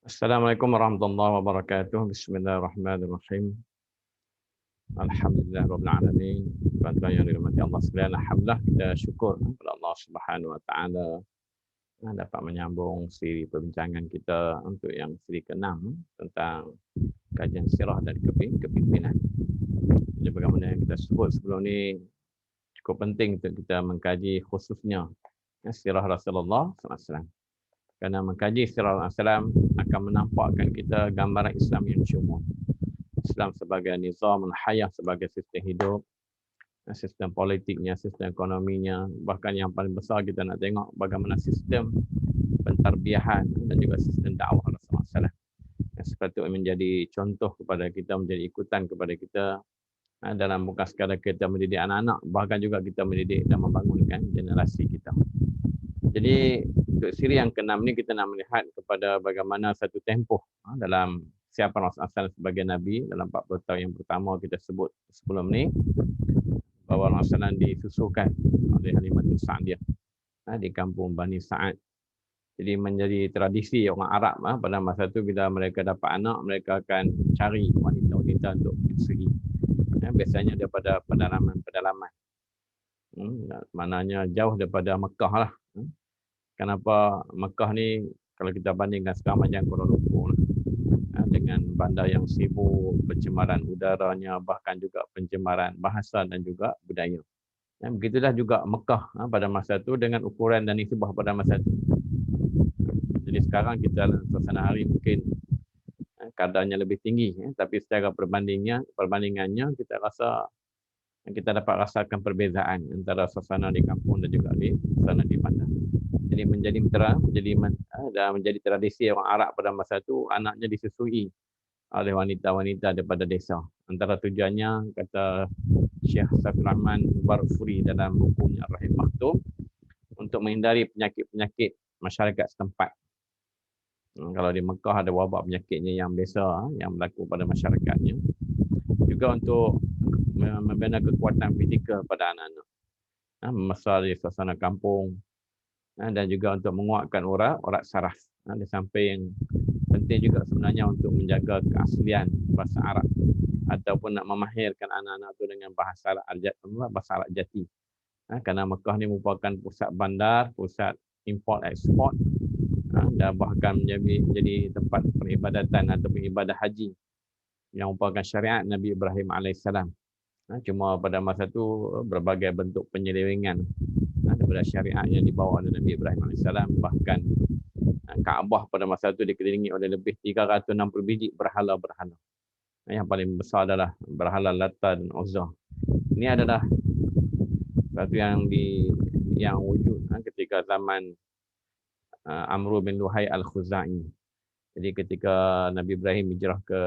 Assalamualaikum warahmatullahi wabarakatuh. Bismillahirrahmanirrahim. Alhamdulillahirabbil alamin. Tuan-tuan yang dirahmati Allah sekalian, alhamdulillah kita syukur kepada Allah Subhanahu wa taala dapat menyambung siri perbincangan kita untuk yang siri ke-6 tentang kajian sirah dan kepimpinan. Jadi bagaimana yang kita sebut sebelum ni cukup penting untuk kita mengkaji khususnya sirah Rasulullah SAW. Kerana mengkaji sirah Rasulullah akan menampakkan kita gambaran Islam yang syumul. Islam sebagai nizam hayah, sebagai sistem hidup, sistem politiknya, sistem ekonominya, bahkan yang paling besar kita nak tengok bagaimana sistem pentarbiahan dan juga sistem dakwah Rasulullah SAW. Yang sepatutnya menjadi contoh kepada kita, menjadi ikutan kepada kita dalam bukan sekadar kita mendidik anak-anak, bahkan juga kita mendidik dan membangunkan generasi kita. Jadi untuk siri yang ke-6 ni kita nak melihat kepada bagaimana satu tempoh dalam siapa Rasulullah SAW sebagai Nabi dalam 40 tahun yang pertama kita sebut sebelum ni, bahawa Rasulullah disusukan oleh Halimatus Sa'diyah di kampung Bani Sa'ad. Jadi menjadi tradisi orang Arab pada masa tu bila mereka dapat anak, mereka akan cari wanita-wanita untuk menyusui. Biasanya daripada pedalaman. Maknanya jauh daripada Mekah lah. Kenapa Mekah ni kalau kita bandingkan sekarang macam Kuala Lumpur lah. Dengan bandar yang sibuk, pencemaran udaranya, bahkan juga pencemaran bahasa dan juga budaya. Begitulah juga Mekah pada masa tu dengan ukuran dan nisbah pada masa tu. Jadi sekarang kita suasana hari mungkin kadarnya lebih tinggi, tapi secara perbandingannya kita rasa kita dapat rasakan perbezaan antara suasana di kampung dan juga di suasana di bandar. Jadi menjadi tradisi orang Arab pada masa itu, anaknya disusui oleh wanita-wanita daripada desa. Antara tujuannya, kata Syekh Saiful Rahman Barfuri dalam bukunya Rahim Maktum, untuk menghindari penyakit-penyakit masyarakat setempat. Kalau di Mekah ada wabak penyakitnya yang biasa, yang berlaku pada masyarakatnya. Juga untuk membina kekuatan fizikal pada anak-anak. Membesar di suasana kampung, dan juga untuk menguatkan urat saraf. Di samping penting juga sebenarnya untuk menjaga keaslian bahasa Arab ataupun nak memahirkan anak-anak itu dengan bahasa Arab jati. Kerana Mekah ni merupakan pusat bandar, pusat import ekspor, dan bahkan menjadi tempat peribadatan ataupun ibadah haji yang merupakan syariat Nabi Ibrahim AS. Cuma pada masa itu berbagai bentuk penyelewengan daripada syariat yang dibawa oleh Nabi Ibrahim AS. Bahkan Kaabah pada masa itu dikelilingi oleh lebih 360 biji berhala-berhala. Yang paling besar adalah berhala Lata dan Uzza. Ini adalah satu yang wujud ketika zaman Amr bin Luhai Al-Khuzai. Jadi ketika Nabi Ibrahim hijrah ke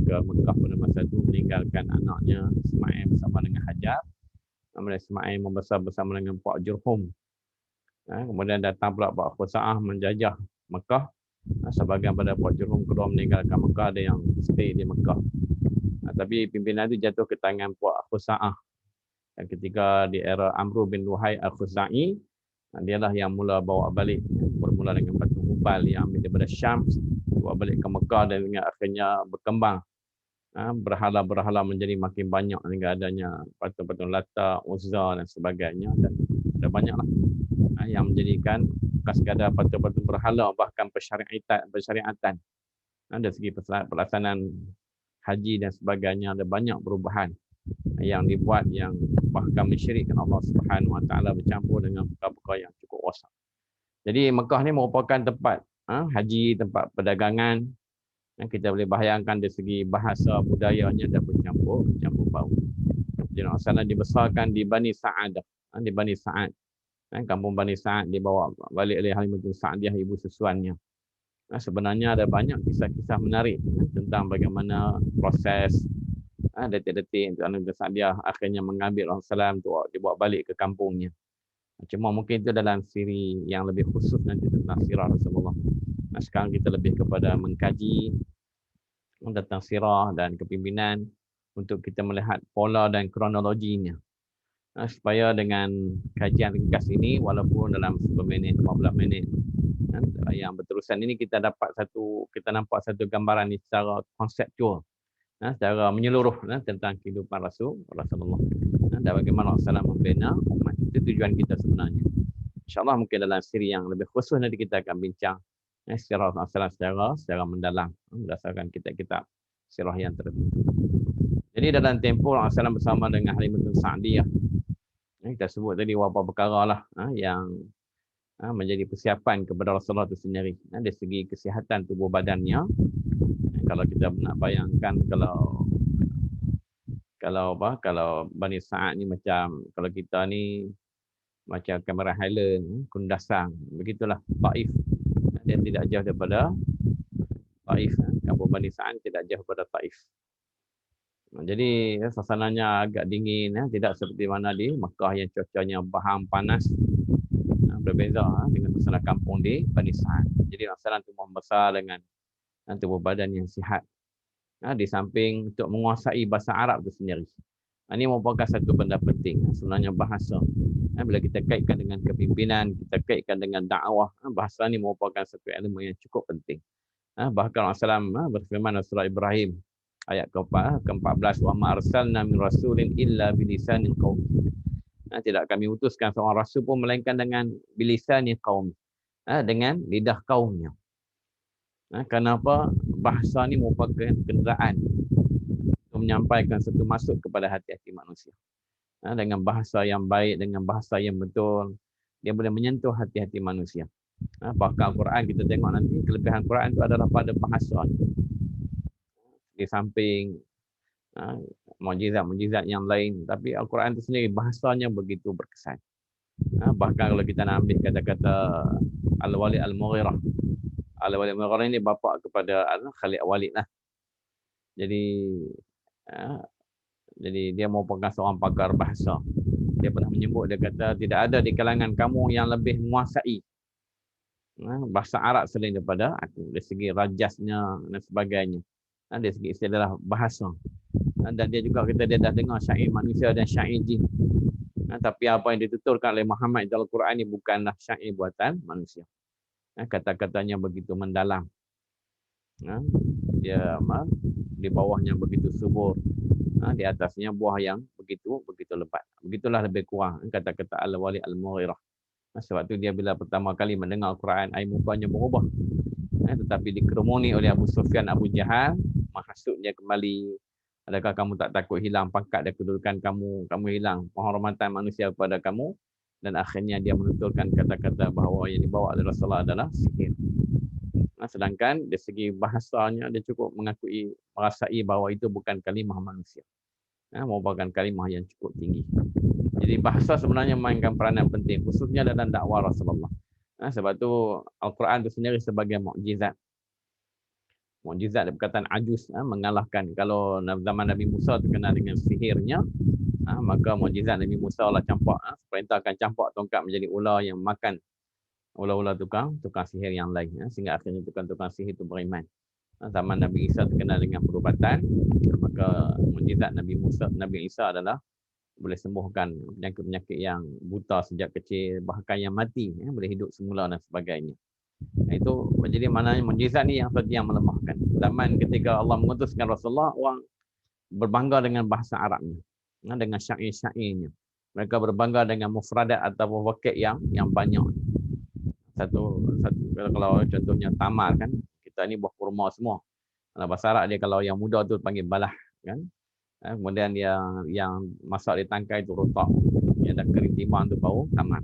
Mekah pada masa itu, meninggalkan anaknya Ismail bersama dengan Hajar. Ismail membesar bersama dengan Pak Jurhum. Kemudian datang pula Pak Khusa'ah menjajah Mekah. Sebahagian pada Pak Jurhum kedua meninggalkan Mekah, ada yang stay di Mekah. Tapi pimpinan itu jatuh ke tangan Pak Khusa'ah. Dan ketika di era Amr bin Luhai Al-Khuzai, dialah yang mula bawa balik, bermula dengan Batu Hubal yang ambil daripada Syam, bawa balik ke Mekah, dan akhirnya berkembang. Berhala-berhala menjadi makin banyak hingga adanya patung-patung Lata, Uzza dan sebagainya, dan ada banyaklah yang menjadikan bukan sekadar patung-patung berhala, bahkan persyariatan dari segi pelaksanaan haji dan sebagainya, ada banyak perubahan yang dibuat yang bahkan mensyirikkan Allah Subhanahu Wa Taala, bercampur dengan perkara-perkara yang cukup rosak. Jadi Mekah ni merupakan tempat haji, tempat perdagangan. Kita boleh bayangkan dari segi bahasa budayanya dah bercampur bau. Jadi Rasulullah dibesarkan di Bani Sa'ad, di Bani Sa'ad. Kampung Bani Sa'ad dibawa balik oleh Halimatus Sa'diyah, ibu susuannya. Sebenarnya ada banyak kisah-kisah menarik tentang bagaimana proses detik-detik untuk Halimatus Sa'diyah akhirnya mengambil Rasulullah untuk dibawa balik ke kampungnya. Cuma mungkin itu dalam siri yang lebih khusus nanti tentang sirah Rasulullah. Sekarang kita lebih kepada mengkaji tentang sirah dan kepimpinan untuk kita melihat pola dan kronologinya. Supaya dengan kajian ringkas ini, walaupun dalam 10 minit, 15 minit, yang berterusan ini kita nampak satu gambaran ni secara konseptual, secara menyeluruh tentang kehidupan Rasulullah. Dan bagaimana Rasulullah membina umat. Itu tujuan kita sebenarnya. InsyaAllah mungkin dalam siri yang lebih khusus nanti kita akan bincang sirah Rasulullah secara mendalam berdasarkan kitab-kitab sirah yang tertentu. Jadi dalam tempoh Rasulullah bersama dengan Halimatul Sa'diyah, kita sebut tadi beberapa perkara lah yang menjadi persiapan kepada Rasulullah itu sendiri. Dari segi kesihatan tubuh badannya, kalau kita nak bayangkan kalau Bani Sa'ad ni macam, kalau kita ni macam kamera Highland, Kundasang, begitulah Taif. Dia tidak jauh daripada Taif. Kampung Bani Sa'ad tidak jauh daripada Taif. Jadi suasananya agak dingin, tidak seperti mana di Mekah yang cuacanya bahang panas. Berbeza dengan suasana kampung di Bani Sa'ad. Jadi Rasulullah tubuh besar dengan tubuh badan yang sihat. Di samping untuk menguasai bahasa Arab itu sendiri. Ini merupakan satu benda penting. Sebenarnya bahasa. Bila kita kaitkan dengan kepimpinan, kita kaitkan dengan dakwah, bahasa ini merupakan satu ilmu yang cukup penting. Bahkan Rasulullah berfirman dalam surah Ibrahim ayat ke-14, wa ma arsalna min rasulin illa bilisanil qaum. Tidak kami utuskan seorang rasul pun melainkan dengan bilisanil qaum, dengan lidah kaumnya. Kenapa? Bahasa ni merupakan kenderaan untuk menyampaikan satu maksud kepada hati-hati manusia. Dengan bahasa yang baik, dengan bahasa yang betul, dia boleh menyentuh hati-hati manusia. Bahkan Al-Quran kita tengok nanti, kelebihan Quran itu adalah pada bahasa. Di samping mukjizat-mukjizat yang lain, tapi Al-Quran itu sendiri bahasanya begitu berkesan. Bahkan kalau kita nak ambil kata-kata Al-Walid Al-Mughirah. Al-Walid Al-Mughirah ini bapa kepada Khalid Walid lah. Jadi dia merupakan seorang pakar bahasa. Dia pernah menyebut, dia kata tidak ada di kalangan kamu yang lebih menguasai bahasa Arab selain daripada aku. Dari segi rajasnya dan sebagainya. Dari segi istilah bahasa. Dan dia juga kata dia dah dengar syair manusia dan syair jin. Tapi apa yang dituturkan oleh Muhammad dalam Al-Quran ini bukanlah syair buatan manusia. Kata-katanya begitu mendalam. Dia di bawahnya begitu subur. Di atasnya buah yang begitu lebat. Begitulah lebih kurang kata-kata Al-Walid Al-Mughirah. Sebab tu dia bila pertama kali mendengar Al-Quran, air mukanya berubah. Tetapi dikerumuni oleh Abu Sufyan, Abu Jahal, menghasut dia kembali. Adakah kamu tak takut hilang pangkat dan kedudukan kamu? Kamu hilang penghormatan manusia kepada kamu. Dan akhirnya dia menuturkan kata-kata bahawa yang dibawa oleh Rasulullah adalah sihir. Sedangkan dari segi bahasanya dia cukup merasai bahawa itu bukan kalimah manusia. Merupakan kalimah yang cukup tinggi. Jadi bahasa sebenarnya memainkan peranan penting, khususnya dalam dakwah Rasulullah. Sebab tu Al-Quran itu sendiri sebagai mukjizat. Mukjizat dari perkataan ajuz, mengalahkan. Kalau zaman Nabi Musa terkenal dengan sihirnya, maka mukjizat Nabi Musa lah campak. Perintahkan campak tongkat menjadi ular yang makan ular-ular tukang sihir yang lain. Sehingga akhirnya tukang sihir itu beriman. Zaman Nabi Isa terkenal dengan perubatan, maka mukjizat Nabi Isa adalah boleh sembuhkan penyakit-penyakit yang buta sejak kecil, bahkan yang mati, boleh hidup semula dan sebagainya. Itu jadi maknanya mukjizat ni yang melemahkan. Zaman ketika Allah mengutuskan Rasulullah, orang berbangga dengan bahasa Arabnya, dengan syair-syairnya. Mereka berbangga dengan mufradat atau vocab yang banyak. Satu kalau contohnya tamar kan, kita ni buah kurma semua. Kalau bahasa Arab dia kalau yang muda tu panggil balah kan. Kemudian yang masak di tangkai itu rotak, yang dah kering timbang tu baru tamar.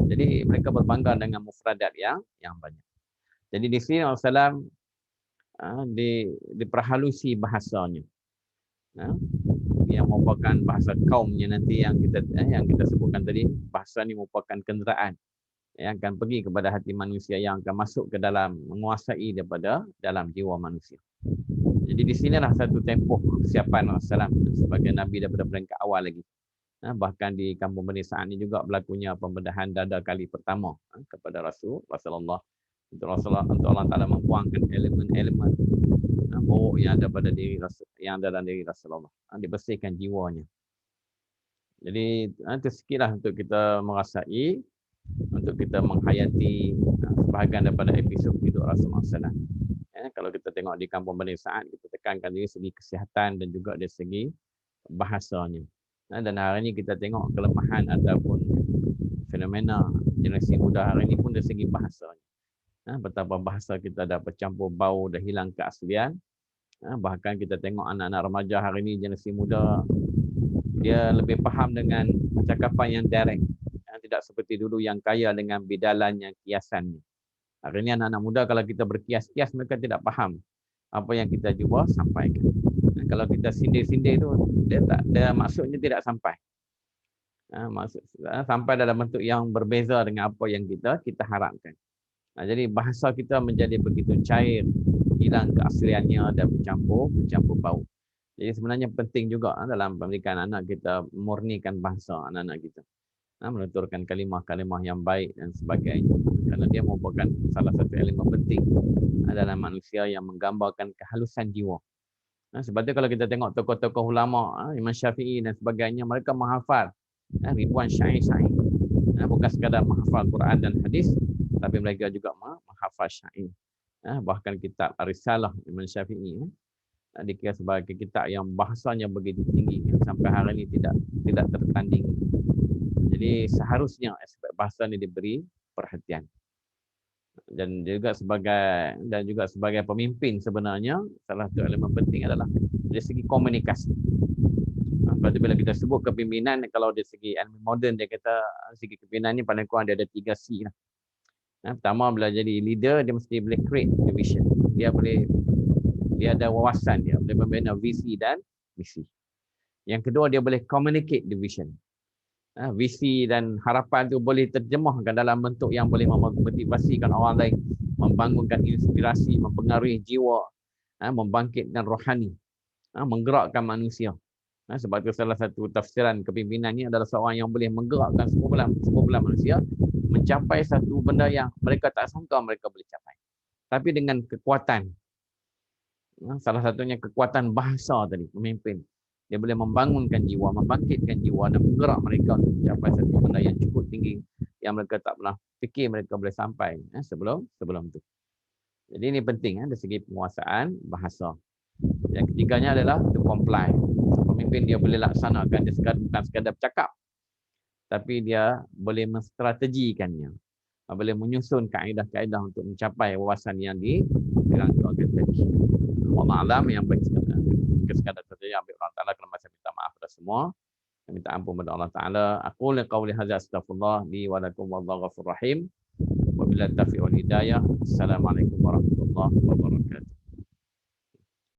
Jadi mereka berbangga dengan mufradat yang banyak. Jadi di sini Rasulullah diperhalusi bahasanya. Yang merupakan bahasa kaumnya nanti yang kita sebutkan tadi, bahasa ni merupakan kenderaan yang akan pergi kepada hati manusia, yang akan masuk ke dalam, menguasai daripada dalam jiwa manusia. Jadi di sinilah satu tempoh persiapan Rasulullah sebagai Nabi daripada peringkat awal lagi. Bahkan di kampung Bani Sa'ad ini juga berlakunya pembedahan dada kali pertama kepada Rasulullah. Untuk Allah Ta'ala membuangkan elemen-elemen buruk yang ada pada diri yang dalam diri Rasulullah. Dibersihkan jiwanya. Jadi itu sikitlah untuk kita merasai, untuk kita menghayati sebahagian daripada episod hidup Rasulullah SAW. Kalau kita tengok di kampung Bani Sa'ad, kita tekankan dari segi kesihatan dan juga dari segi bahasanya. Dan hari ini kita tengok kelemahan ataupun fenomena generasi muda hari ini pun dari segi bahasanya. Betapa bahasa kita dah bercampur bau, dah hilang keaslian. Bahkan kita tengok anak-anak remaja hari ini, generasi muda, dia lebih faham dengan percakapan yang direct. Tidak seperti dulu yang kaya dengan bidalannya, kiasannya. Hari ini anak-anak muda kalau kita berkias-kias, mereka tidak faham apa yang kita cuba sampaikan. Kalau kita sindir-sindir itu, dia maksudnya tidak sampai. Sampai dalam bentuk yang berbeza dengan apa yang kita harapkan. Jadi bahasa kita menjadi begitu cair, hilang keasliannya dan bercampur bau. Jadi sebenarnya penting juga dalam pendidikan anak kita murnikan bahasa anak-anak kita. Menuturkan kalimah-kalimah yang baik dan sebagainya. Kerana dia merupakan salah satu elemen penting dalam manusia yang menggambarkan kehalusan jiwa. Sebab itu kalau kita tengok tokoh-tokoh ulama, Imam Syafi'i dan sebagainya, mereka menghafal ribuan syair-syair. Bukan sekadar menghafal Quran dan hadis, tapi mereka juga menghafal syair. Bahkan kitab Risalah Imam Syafi'i dikira sebagai kitab yang bahasanya begitu tinggi sampai hari ini tidak tertanding. Jadi seharusnya aspek bahasa ini diberi perhatian. Dan juga sebagai pemimpin sebenarnya salah satu elemen penting adalah dari segi komunikasi. Lepas bila kita sebut kepimpinan, kalau dari segi ilmu moden dia kata segi kepimpinan ni paling kurang dia ada 3 C lah. Pertama, bila jadi leader dia mesti boleh create vision. Dia ada wawasan, dia boleh membina visi dan misi. Yang kedua, dia boleh communicate the vision. Visi dan harapan itu boleh terjemahkan dalam bentuk yang boleh memotivasikan orang lain, membangunkan inspirasi, mempengaruhi jiwa, membangkitkan rohani, menggerakkan manusia. Sebab itu salah satu tafsiran kepimpinan ini adalah seorang yang boleh menggerakkan semua belah manusia mencapai satu benda yang mereka tak sangka mereka boleh capai. Tapi dengan kekuatan, salah satunya kekuatan bahasa tadi, pemimpin. Dia boleh membangunkan jiwa, membangkitkan jiwa dan menggerak mereka untuk mencapai satu benda yang cukup tinggi yang mereka tak pernah fikir mereka boleh sampai sebelum itu. Jadi ini penting dari segi penguasaan bahasa. Yang ketiganya adalah to comply. Pemimpin dia boleh laksanakan, dia bukan sekadar bercakap, tapi dia boleh menstrategikannya. Boleh menyusun kaedah-kaedah untuk mencapai wawasan yang dirangkakan tadi. Allah Alam yang baik sekadar saja ambil Allah Ta'ala, kerana saya minta maaf kepada semua. Saya minta ampun kepada Allah Ta'ala. Aku liqawli hadza astaghfirullah li wa lakum wallahu ghafurur rahim. Wabillahi taufiq wal hidayah. Assalamualaikum warahmatullahi wabarakatuh.